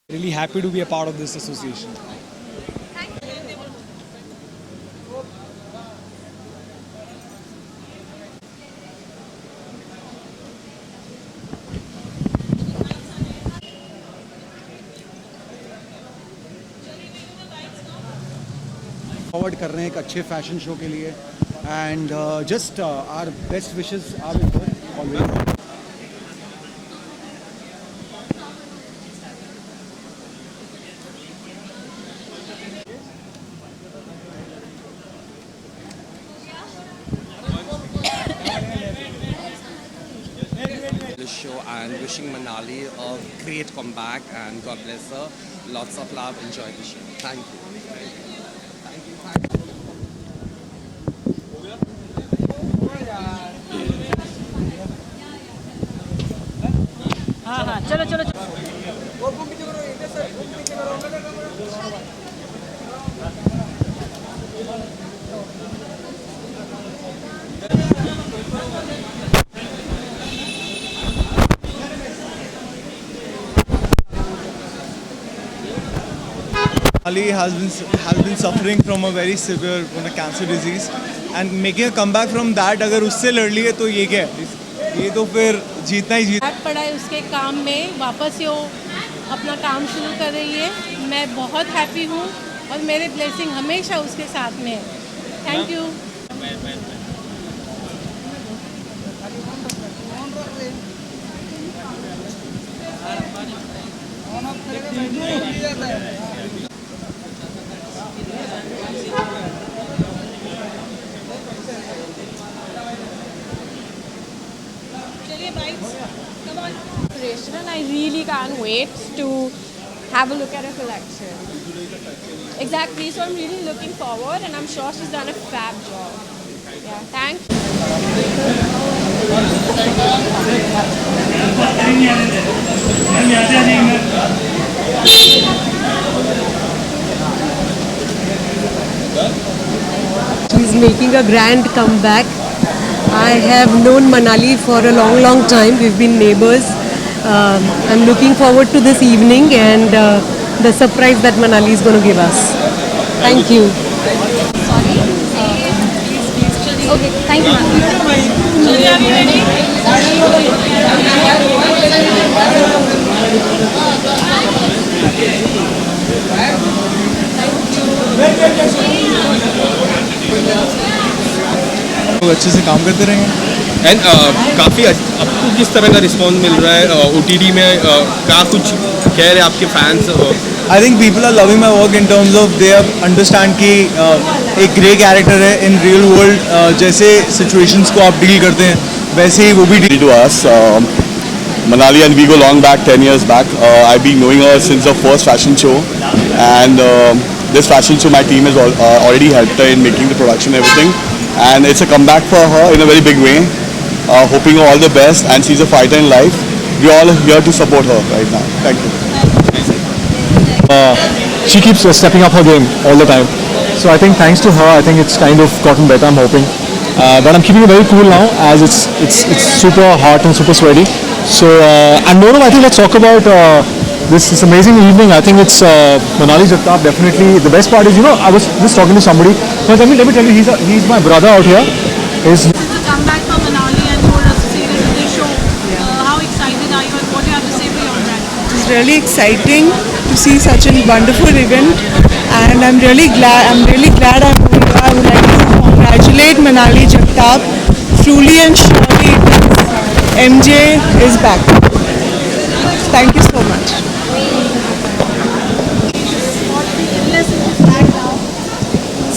Really happy to be a part of this association. Forward कर रहे हैं एक अच्छे फैशन शो के लिए and just are best wishes are with her always. Show and wishing Manali a great comeback and God bless her. Lots of love. Enjoy the show. Thank you. हाँ हाँ चलो चलो चलो. Ali has been suffering from a very severe cancer disease and making a comeback from that अगर उससे लड़ लिए तो ये क्या है, ये तो फिर जीतना ही जीतना. हाथ पड़ा है उसके काम में, वापस वो अपना काम शुरू कर रही है. मैं बहुत हैप्पी हूँ और मेरे ब्लेसिंग हमेशा उसके साथ में है. Thank you. Inspirational. I really can't wait to have a look at her collection. Exactly. So I'm really looking forward, and I'm sure she's done a fab job. Yeah. Thank you. She's making a grand comeback. I have known Manali for a long time. We've been neighbors. I'm looking forward to this evening and the surprise that Manali is going to give us. Thank you. Okay. Thank you. Are you ready? लोग अच्छे से काम करते रहेंगे. And काफ़ी आपको किस तरह का रिस्पॉन्स मिल रहा है OTT में क्या कुछ कह रहे हैं आपके fans? I think people are loving my work in terms of they understand कि एक ग्रे कैरेक्टर है इन रियल वर्ल्ड. जैसे सिचुएशंस को आप डील करते हैं वैसे ही वो भी deal To us, Manali and we go long back, 10 years back. I've been knowing her since the first fashion show, and this fashion show my team has already helped her in making the production and everything, and it's a comeback for her in a very big way. Hoping her all the best, and she's a fighter in life. We're all here to support her right now. Thank you. She keeps stepping up her game all the time. So I think thanks to her, I think it's kind of gotten better, I'm hoping. But I'm keeping it very cool now as it's super hot and super sweaty. So, and more, I think let's talk about this amazing evening. I think it's Manali Jagtap, definitely. The best part is, I was just talking to somebody. So let me tell you, he's my brother out here. This is a comeback for Manali and you're associated with this show. How excited are you and what do you have to say for your brand? It's really exciting to see such a wonderful event, and I'm really glad. I would like to congratulate Manali Jagtap. Truly and surely, MJ is back. Thank you so much.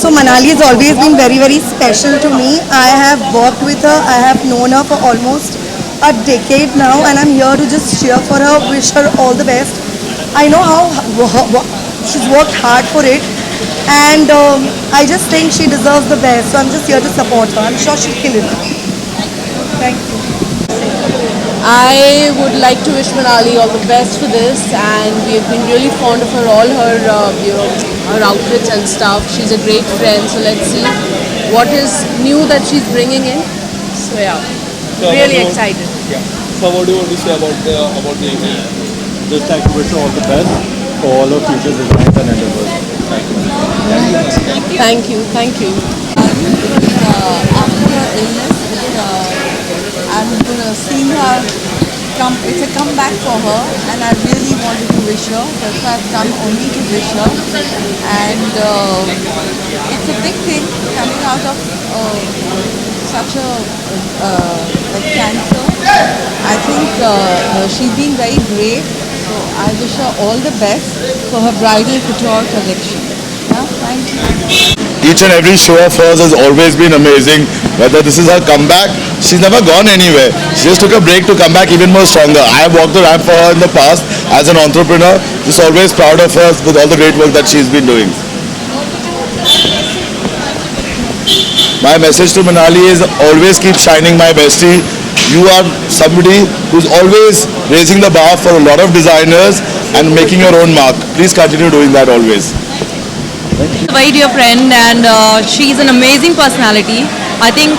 So Manali has always been very special to me. I have worked with her. I have known her for almost a decade now, and I'm here to just cheer for her, wish her all the best. I know how she's worked hard for it, and I just think she deserves the best. So I'm just here to support her. I'm sure she'll kill it. Thank you. I would like to wish Manali all the best for this, and we've been really fond of her, all her, her outfits and stuff. She's a great friend, so let's see what is new that she's bringing in. So yeah, really excited. Yeah. So what do you want to say about the event? Just like to wish her all the best. for all her future designs and endeavors. Thank you. After her illness, I'm seeing her come. It's a comeback for her, and I really wanted to wish her. That's why I've come only to wish her. And it's a big thing coming out of such a like cancer. I think she's been very brave. So I wish her all the best for her bridal couture collection. Yeah, thank you. Each and every show of hers has always been amazing. Whether this is her comeback, she's never gone anywhere. She just took a break to come back even more stronger. I have walked the ramp for her in the past as an entrepreneur. Just always proud of her with all the great work that she's been doing. My message to Manali is always keep shining, my bestie. You are somebody who's always raising the bar for a lot of designers and making your own mark. Please continue doing that always. A very dear friend, and she's an amazing personality. I think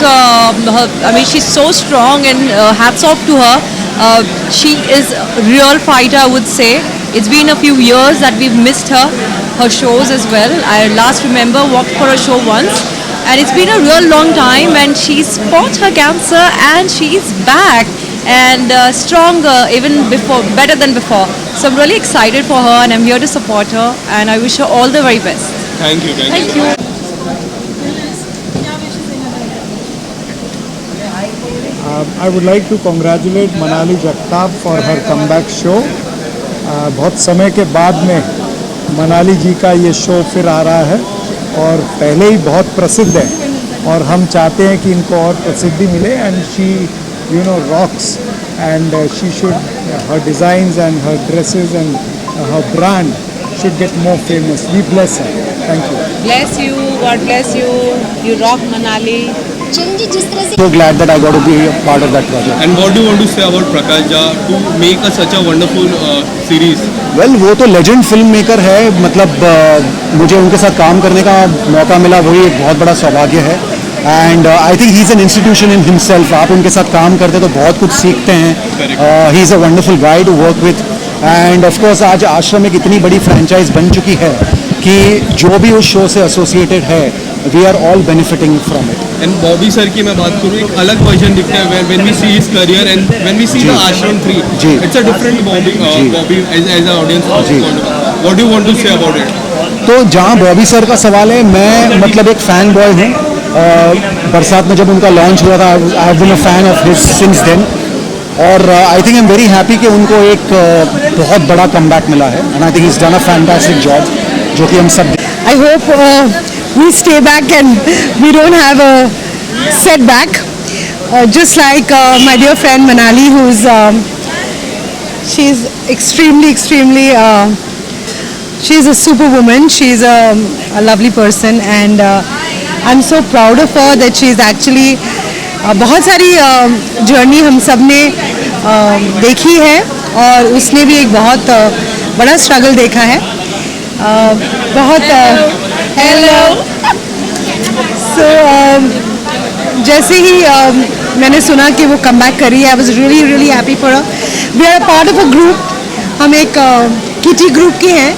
she's so strong, and hats off to her. She is a real fighter, I would say. It's been a few years that we've missed her shows as well. I last remember walked for a show once, and it's been a real long time, and she's fought her cancer and she's back and stronger even before, better than before. So I'm really excited for her, and I'm here to support her, and I wish her all the very best. Thank you. Thank you. I would like to congratulate Manali Jagtap for her comeback show. बहुत समय के बाद में मनाली जी का ये show फिर आ रहा है और पहले ही बहुत प्रसिद्ध है और हम चाहते हैं कि इनको और प्रसिद्धि मिले and she rocks and she should her designs and her dresses and her brand should get more famous. We bless her. Thank you. Bless you. God bless you. You rock, Manali. So glad that I got to be a part of that project. And what do you want to say about Prakash Jha to make such a wonderful series? Well, वो तो legend film maker है, मतलब मुझे उनके साथ काम करने का मौका मिला, वही एक बहुत बड़ा सौभाग्य है. And I think he is an institution in himself. आप उनके साथ काम करते तो बहुत कुछ सीखते हैं. He is a wonderful guy to work with. End of course आज आश्रम एक इतनी बड़ी फ्रेंचाइज बन चुकी है कि जो भी उस शो से एसोसिएटेड है, we are all benefiting from it. And Bobby sir की मैं बात करूँ, एक अलग वर्जन दिखता है when we see his career and when we see the Aashram 3. It's a different Bobby as a audience. What do you want to say about it? तो जहाँ बॉबी सर का सवाल है, मैं मतलब एक फ़ैन बॉय हूँ. बरसात में जब उनका लॉन्च हुआ था, I have been a fan of his since then. और I think I am very happy कि उनको एक बहुत बड़ा कमबैक मिला है. And I think is done a fantastic job, जो कि हम सब. I hope we stay back and we don't have a setback. Just like my dear friend Manali, she's extremely, she's a superwoman. She's a lovely person, and I'm so proud of her that she's actually बहुत सारी journey हम सब ने देखी है, और उसने भी एक बहुत बड़ा स्ट्रगल देखा है. बहुत हेलो. सो जैसे ही मैंने सुना कि वो कम बैक करी है, I was really happy for her. We are a part of a group. हम एक किटी ग्रुप के हैं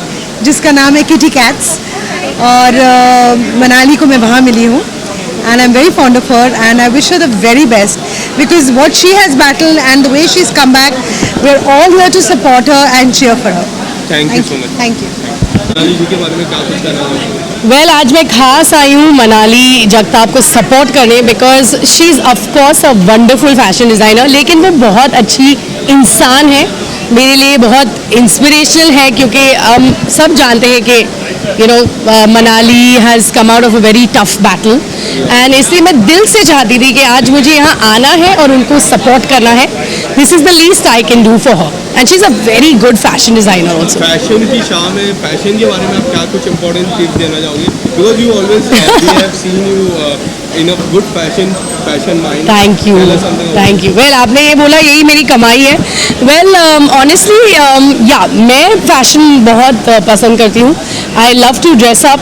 जिसका नाम है किटी कैट्स, और मनाली को मैं वहाँ मिली हूँ. And I'm very fond of her, and I wish her the very best, because what she has battled and the way she's come back, we're all here to support her and cheer for her. Thank you so much. Thank you. Manali जी के बारे में क्या कुछ कहना है? Well आज मैं खास आई हूँ मनाली जगताप को सपोर्ट करने, because she is of course a wonderful fashion designer, लेकिन वो बहुत अच्छी इंसान है. मेरे लिए बहुत इंस्पिरेशनल है, क्योंकि हम सब जानते हैं कि Manali has come out of a very tough battle, and इसलिए मैं दिल से चाहती थी कि आज मुझे यहाँ आना है और उनको सपोर्ट करना है. This is the least I can do for her, and she is a very good fashion designer also. Fashion की शाम है, फैशन के बारे में आप क्या कुछ इंपॉर्टेंट टिप्स देना चाहोगे? Because you always we have seen you in a good fashion mind. Thank you. Well आपने ये बोला, यही मेरी कमाई है. वेल ऑनेस्टली मैं फैशन बहुत पसंद करती हूँ. I love to dress up,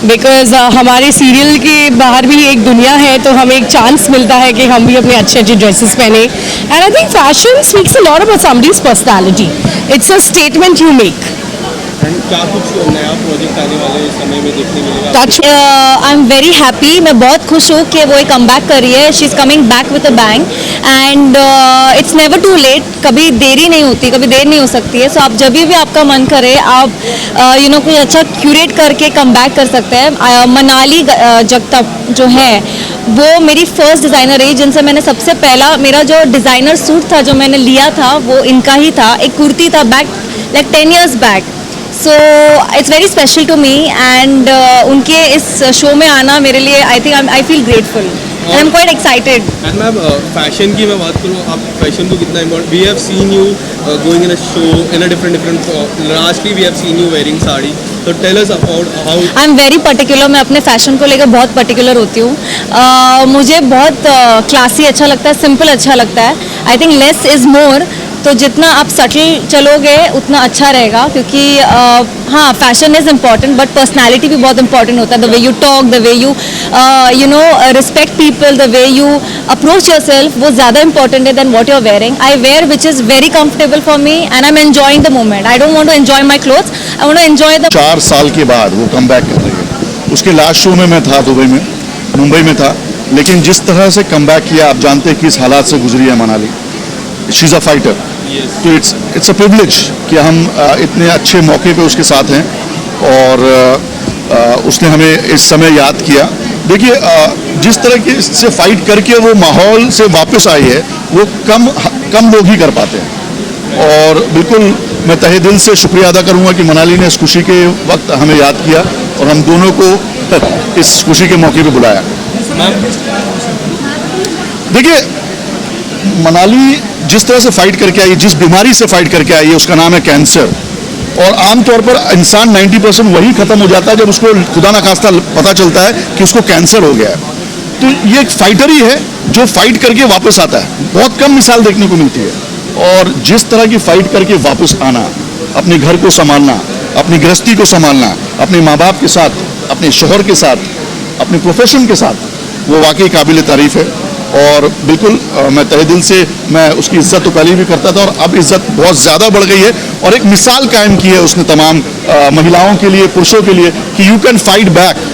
because हमारे सीरियल के बाहर भी एक दुनिया है, तो हमें एक चांस मिलता है कि हम भी अपने अच्छे ड्रेसेस पहने. And I think fashion speaks a lot about somebody's personality. It's a statement you make. And क्या कुछ नया प्रोजेक्ट आने वाले समय में देखने मिलेगा? आई एम वेरी हैप्पी, मैं बहुत खुश हूँ कि वो एक कम बैक कर रही है. She is coming back with a bang and it's never too late. कभी देरी नहीं होती, कभी देर नहीं हो सकती है. सो आप जब भी आपका मन करे आप कुछ अच्छा क्यूरेट करके कम बैक कर सकते हैं. मनाली जगताप जो है वो मेरी फर्स्ट डिज़ाइनर रही जिनसे मैंने सबसे पहला मेरा जो डिज़ाइनर सूट था जो मैंने लिया था वो इनका ही था. एक कुर्ती था back like 10 years back. So it's very special to me and उनके इस शो में आना मेरे लिए I feel grateful and I am quite excited. And ma'am fashion की मैं बात करूँ, आप फैशन को कितना important, we have seen you going in a show in a different lastly we have seen you wearing sari. तो tell us about how. I am very particular. मैं अपने फैशन को लेकर बहुत पर्टिकुलर होती हूँ. मुझे बहुत क्लासी अच्छा लगता है, सिंपल अच्छा लगता है. I think less is more. तो जितना आप सटल चलोगे उतना अच्छा रहेगा क्योंकि हाँ fashion is important but personality भी बहुत इंपॉर्टेंट होता है. The way you talk, the way you respect people, the way you approach yourself, वो ज़्यादा इंपॉर्टेंट है than what you are wearing. I wear which is very comfortable for me and I am enjoying the moment. I don't want to enjoy my clothes, I want to enjoy the. 4 साल के बाद वो come back कर रही है. उसके last show में मैं था दुबई में, मुंबई में था, लेकिन जिस तरह से कम बैक किया आप जानते हैं किस हालात से गुजरी है Manali. She is a fighter. तो इट्स अ प्रिविलेज कि हम इतने अच्छे मौके पे उसके साथ हैं और उसने हमें इस समय याद किया. देखिए जिस तरह के से फाइट करके वो माहौल से वापस आई है वो कम लोग ही कर पाते हैं. और बिल्कुल मैं तहे दिल से शुक्रिया अदा करूंगा कि मनाली ने इस खुशी के वक्त हमें याद किया और हम दोनों को इस खुशी के मौके पे बुलाया. देखिए मनाली जिस तरह से फाइट करके आई, जिस बीमारी से फाइट करके आई है उसका नाम है कैंसर. और आमतौर पर इंसान 90% वही खत्म हो जाता है जब उसको खुदा ना खास्ता पता चलता है कि उसको कैंसर हो गया है. तो ये एक फाइटर ही है जो फाइट करके वापस आता है. बहुत कम मिसाल देखने को मिलती है. और जिस तरह की फाइट करके वापस आना, अपने घर को संभालना, अपनी गृहस्थी को संभालना, अपने माँ बाप के साथ, अपने शोहर के साथ, अपने प्रोफेशन के साथ, वो वाकई काबिल तारीफ़ है. और बिल्कुल मैं तहे दिल से मैं उसकी इज़्ज़त तो पहले भी करता था और अब इज़्ज़त बहुत ज़्यादा बढ़ गई है. और एक मिसाल कायम की है उसने तमाम महिलाओं के लिए, पुरुषों के लिए कि यू कैन फाइट बैक